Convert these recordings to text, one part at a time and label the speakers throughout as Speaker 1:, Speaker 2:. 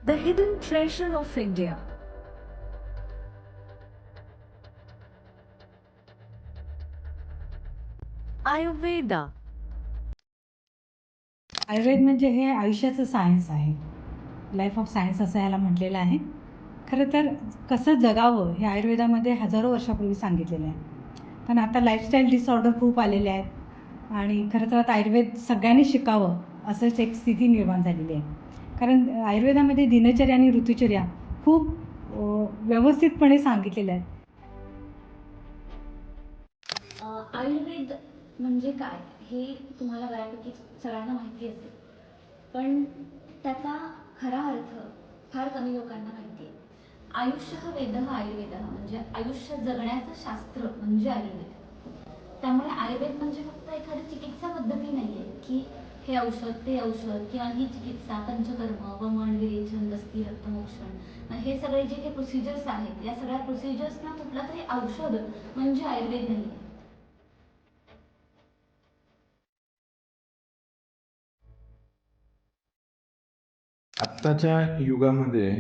Speaker 1: The hidden treasure of India. Ayurveda.
Speaker 2: Ayurveda म्हणजे हे आयुष्याचं सायन्स आहे. लाईफ ऑफ सायन्स असं याला म्हटलेलं आहे. खरं तर कसं जगावं हे आयुर्वेदामध्ये हजारो वर्षापूर्वी सांगितलेलं आहे. पण आता लाईफस्टाईल डिसऑर्डर खूप आलेले आहेत आणि खरं तर आता आयुर्वेद सगळ्यांनी शिकावं असंच एक स्थिती निर्माण झालेली आहे. कारण आयुर्वेदामध्ये दिनचर्या आणि ऋतुचर्या खूप व्यवस्थितपणे सांगितलेल्या आहेत.
Speaker 3: आयुर्वेद म्हणजे काय हे तुम्हाला बऱ्यापैकी सगळ्यांना माहिती असेल, पण त्याचा खरा अर्थ फार कमी लोकांना माहिती आहे. आयुष्य हा वेद हा आयुर्वेद म्हणजे आयुष्य जगण्याचं शास्त्र म्हणजे आयुर्वेद. त्यामुळे आयुर्वेद म्हणजे फक्त एखादी चिकित्सा पद्धती नाही आहे की हे औषध ते औषध किंवा ही चिकित्सा पंचकर्म वमन विरेचन दस्ती रक्तमोक्षण हे सगळे जे काही प्रोसिजर्स आहेत या सगळ्या प्रोसिजर्सना कुठला तरी औषध म्हणजे आयुर्वेद नाही आहे.
Speaker 4: आत्ताच्या युगामध्ये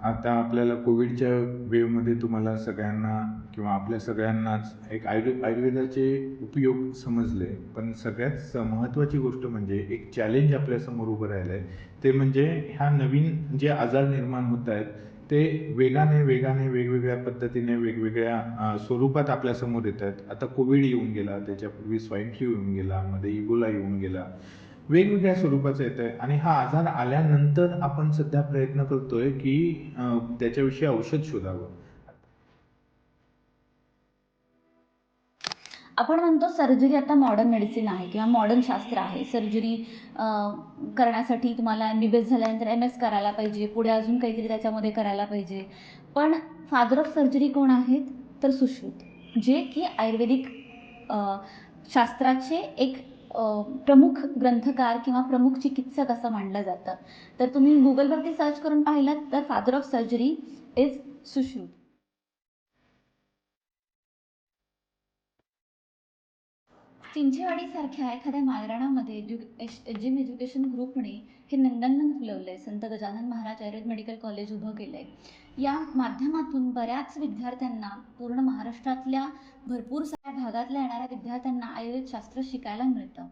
Speaker 4: आता आपल्याला कोविडच्या वेवमध्ये तुम्हाला सगळ्यांना किंवा आपल्या सगळ्यांनाच एक आयुर्वेदाचे उपयोग समजले. पण सगळ्यात महत्त्वाची गोष्ट म्हणजे एक चॅलेंज आपल्यासमोर उभं राहिलं आहे. ते म्हणजे ह्या नवीन जे आजार निर्माण होत आहेत ते वेगाने वेगवेगळ्या पद्धतीने वेगवेगळ्या स्वरूपात आपल्यासमोर येत आहेत. आता कोविड येऊन गेला, त्याच्यापूर्वी स्वाईन फ्लू येऊन गेला, मध्ये इबोला येऊन गेला. वेगवेगळ्या स्वरूपाचं येत आहे आणि हा आजार आल्यानंतर आपण सध्या प्रयत्न करतोय की त्याच्याविषयी औषध शोधावं.
Speaker 3: आपण म्हणतो सर्जरी आता मॉडर्न मेडिसिन आहे किंवा मॉडर्न शास्त्र आहे. सर्जरी करण्यासाठी तुम्हाला MBBS झाल्यानंतर MS करायला पाहिजे, पुढे अजून काहीतरी त्याच्यामध्ये करायला पाहिजे. पण फादर ऑफ सर्जरी कोण आहेत तर सुश्रुत, जे की आयुर्वेदिक शास्त्राचे एक प्रमुख ग्रंथकार किंवा प्रमुख चिकित्सक असं मानलं जातं. तर तुम्ही गुगलवरती सर्च करून पाहिलात तर father of surgery is Sushruta. चिंचेवाडीसारख्या एखाद्या माळरानामध्ये एज्युम एज्युकेशन ग्रुपने हे नंदनवन फुलवलं आहे. संत गजानन महाराज आयुर्वेद मेडिकल कॉलेज उभं केलं आहे. या माध्यमातून बऱ्याच विद्यार्थ्यांना, पूर्ण महाराष्ट्रातल्या भरपूर साऱ्या भागातल्या येणाऱ्या विद्यार्थ्यांना आयुर्वेदशास्त्र शिकायला मिळतं.